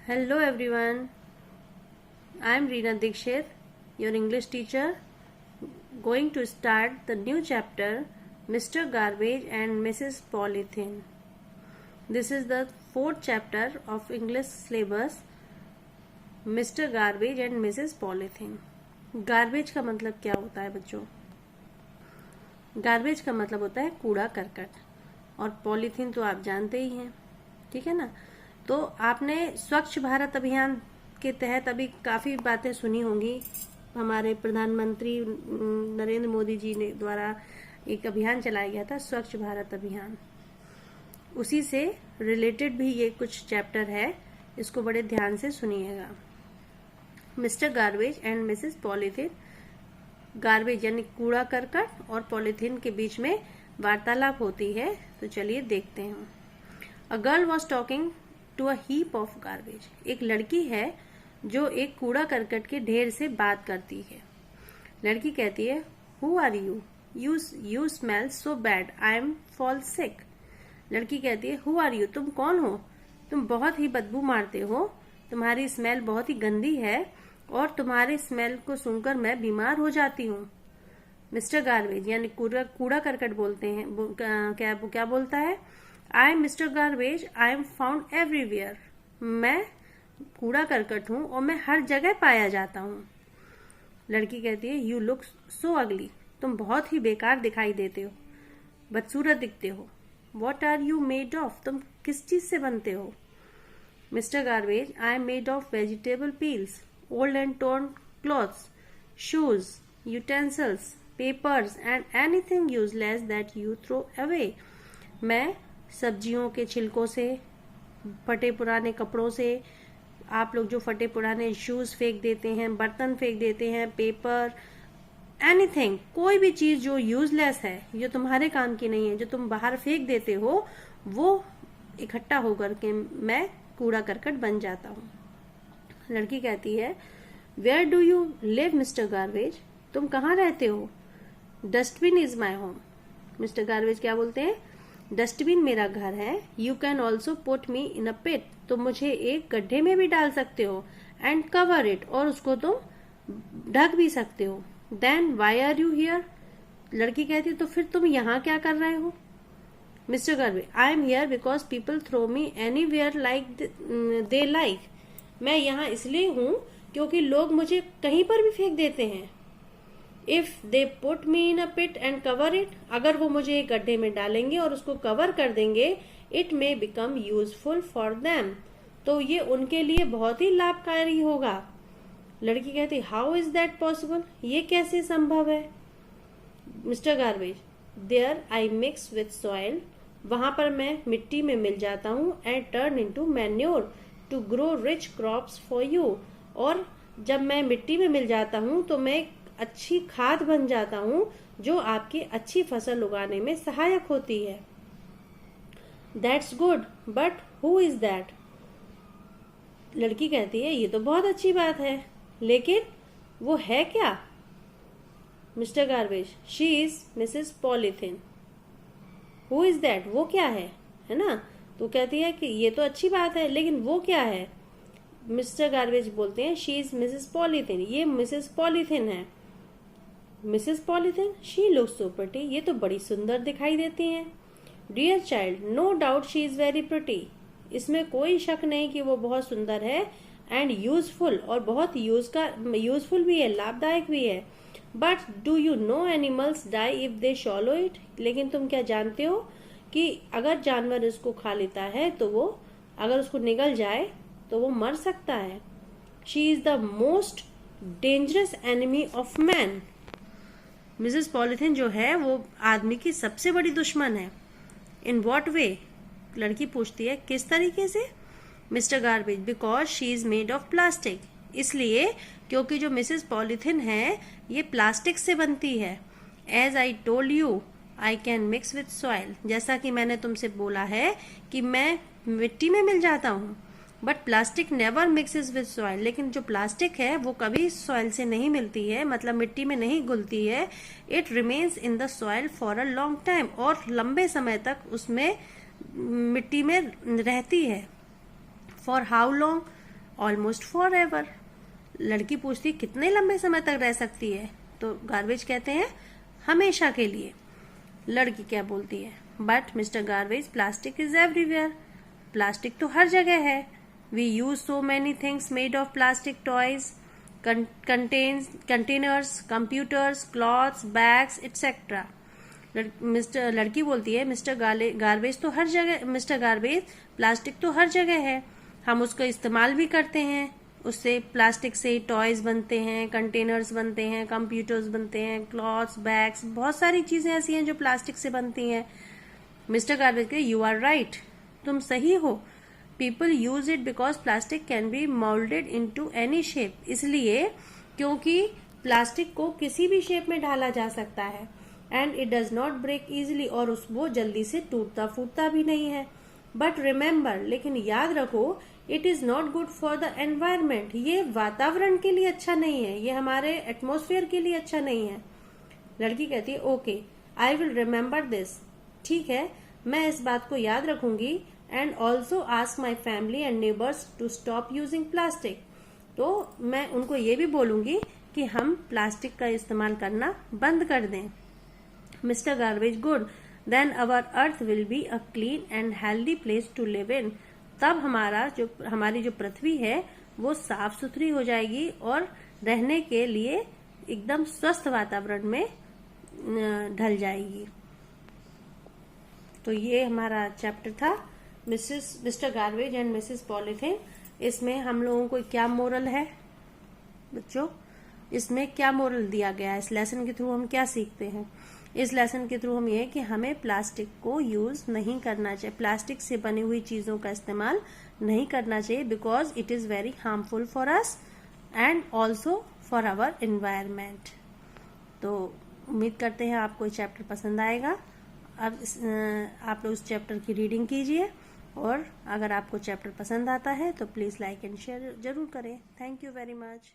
Hello everyone, I am Reena Dikshit, your English teacher, going to start the new chapter Mr. Garbage and Mrs. Polythene. This is the fourth chapter of English syllabus Mr. Garbage and Mrs. Polythene. Garbage का मतलब क्या होता है बच्चों? Garbage का मतलब होता है कूड़ा करकट, और पॉलीथीन तो आप जानते ही हैं, ठीक है ना। तो आपने स्वच्छ भारत अभियान के तहत अभी काफ़ी बातें सुनी होंगी। हमारे प्रधानमंत्री नरेंद्र मोदी जी ने द्वारा एक अभियान चलाया गया था, स्वच्छ भारत अभियान। उसी से रिलेटेड भी ये कुछ चैप्टर है, इसको बड़े ध्यान से सुनिएगा। Mister garbage and Mrs polythene. Garbage यानी कूड़ा करकट और पॉलीथीन के बीच में वार्तालाप होती है, तो चलिए देखते हैं। A girl was talking to a heap of garbage. एक लड़की है जो एक कूड़ा करकट के ढेर से बात करती है। लड़की कहती है, who are you? You smell so bad, I am fall sick. लड़की कहती है, हु आर यू? तुम कौन हो? तुम बहुत ही बदबू मारते हो, तुम्हारी स्मेल बहुत ही गंदी है और तुम्हारे स्मेल को सुनकर मैं बीमार हो जाती हूँ। मिस्टर गार्बेज यानी कूड़ा करकट बोलते हैं, क्या बोलता है? I am mister garbage, I M found everywhere. मैं कूड़ा करकट हूँ और मैं हर जगह पाया जाता हूँ। लड़की कहती है, यू लुक सो अगली। तुम बहुत ही बेकार दिखाई देते हो, बदसूरत दिखते हो। What are you made of? तुम किस चीज से बनते हो? Mister garbage, I am made of vegetable peels, old and torn clothes, shoes, utensils, papers and anything useless that you throw away. मैं सब्जियों के छिलकों से, फटे पुराने कपड़ों से, आप लोग जो फटे पुराने शूज फेंक देते हैं, बर्तन फेंक देते हैं, पेपर, एनीथिंग, कोई भी चीज जो यूजलेस है, जो तुम्हारे काम की नहीं है, जो तुम बाहर फेंक देते हो, वो इकट्ठा होकर के मैं कूड़ा करकट बन जाता हूँ। लड़की कहती है, where do you live mister garbage? तुम कहाँ रहते हो? Dustbin is my home. Mister garbage क्या बोलते हैं? डस्टबिन मेरा घर है। You can also put me in a pit. तुम मुझे एक गड्ढे में भी डाल सकते हो। एंड कवर इट, और उसको तुम ढक भी सकते हो। Then why are you here? लड़की कहती है, तो फिर तुम यहाँ क्या कर रहे हो? Mister garbage, I am here because people throw me anywhere like they like. मैं यहाँ इसलिए हूँ क्योंकि लोग मुझे कहीं पर भी फेंक देते हैं। If they put me in a pit and cover it, अगर वो मुझे एक गड्ढे में डालेंगे और उसको कवर कर देंगे, it may become useful for them, तो ये उनके लिए बहुत ही लाभकारी होगा। लड़की कहती, हाउ इज दैट पॉसिबल? ये कैसे संभव है? Mister garbage, there I mix with soil, वहां पर मैं मिट्टी में मिल जाता हूँ, and turn into manure to grow rich crops for you, और जब मैं मिट्टी में मिल जाता हूँ तो मैं अच्छी खाद बन जाता हूँ जो आपकी अच्छी फसल उगाने में सहायक होती है। That's good, but who is that? लड़की कहती है, ये तो बहुत अच्छी बात है, लेकिन वो है क्या? Mister garbage, she is missus polythene. Who is that? वो क्या है ना? तो कहती है कि ये तो अच्छी बात है, लेकिन वो क्या है? मिस्टर गार्बेज बोलते हैं, शी इज मिसेस पॉलीथीन। ये मिसेस पॉलीथीन है। Missus polythene, she looks so pretty. ये तो बड़ी सुंदर दिखाई देती हैं। Dear child, no doubt she is very pretty. इसमें कोई शक नहीं कि वो बहुत सुंदर है। एंड यूजफुल, और बहुत यूजफुल भी है, लाभदायक भी है। But do you know animals die if they swallow it? लेकिन तुम क्या जानते हो कि अगर जानवर इसको खा लेता है तो वो, अगर उसको निगल जाए तो वो मर सकता है। She is the most dangerous enemy of man. Mrs polythene जो है वो आदमी की सबसे बड़ी दुश्मन है। इन वॉट वे? लड़की पूछती है, किस तरीके से? Mister garbage, because she is made of plastic. इसलिए क्योंकि जो मिसेस पॉलीथीन है ये प्लास्टिक से बनती है। As I told you, I can mix with soil. जैसा कि मैंने तुमसे बोला है कि मैं मिट्टी में मिल जाता हूँ, but plastic never mixes with soil. लेकिन जो प्लास्टिक है वो कभी सॉइल से नहीं मिलती है, मतलब मिट्टी में नहीं घुलती है। It remains in the soil for a long time, और लंबे समय तक उसमें मिट्टी में रहती है। For how long? Almost for ever. लड़की पूछती कितने लंबे समय तक रह सकती है, तो गार्बेज कहते हैं हमेशा के लिए। लड़की क्या बोलती है, but mister garbage plastic is everywhere, plastic तो हर जगह है। We use so many things made of plastic, toys, containers, computers, clothes, bags etcetera. लड़की बोलती है मिस्टर गार्बेज तो हर जगह, मिस्टर गार्बेज प्लास्टिक तो हर जगह है, हम उसका इस्तेमाल भी करते हैं, उससे प्लास्टिक से टॉयज बनते हैं, कंटेनर्स बनते हैं, कंप्यूटर्स बनते हैं, क्लॉथ्स, बैग्स, बहुत सारी चीजें ऐसी हैं जो प्लास्टिक से बनती हैं। मिस्टर गार्बेज के यू आर राइट, तुम सही हो। People use it because plastic can be moulded into any shape, इसलिए क्योंकि प्लास्टिक को किसी भी शेप में ढाला जा सकता है, and it does not break easily, और वो जल्दी से टूटता फूटता भी नहीं है। बट रिमेम्बर, लेकिन याद रखो, it is not good for the environment, ये वातावरण के लिए अच्छा नहीं है, ये हमारे एटमोस्फेयर के लिए अच्छा नहीं है। लड़की कहती है okay, I will remember this, ठीक है मैं इस बात को याद रखूंगी, and also ask my family and neighbours to stop using plastic, तो मैं उनको ये भी बोलूंगी कि हम प्लास्टिक का इस्तेमाल करना बंद कर दें। Mister garbage good, then our earth will be a clean and healthy place to live in, तब हमारी जो पृथ्वी है वो साफ सुथरी हो जाएगी और रहने के लिए एकदम स्वस्थ वातावरण में ढल जाएगी। तो ये हमारा चैप्टर था mister garbage and Mrs polythene. इसमें हम लोगों को क्या मोरल है बच्चों, इसमें क्या मोरल दिया गया है, इस लेसन के थ्रू हम क्या सीखते हैं? इस लेसन के थ्रू हम ये कि हमें प्लास्टिक को यूज नहीं करना चाहिए, प्लास्टिक से बनी हुई चीजों का इस्तेमाल नहीं करना चाहिए, because it is very harmful for us and also for our environment. तो उम्मीद करते हैं आपको ये चैप्टर पसंद आएगा। अब आप लोग इस चैप्टर की रीडिंग कीजिए, और अगर आपको चैप्टर पसंद आता है तो प्लीज लाइक एंड शेयर जरूर करें। Thank you very much.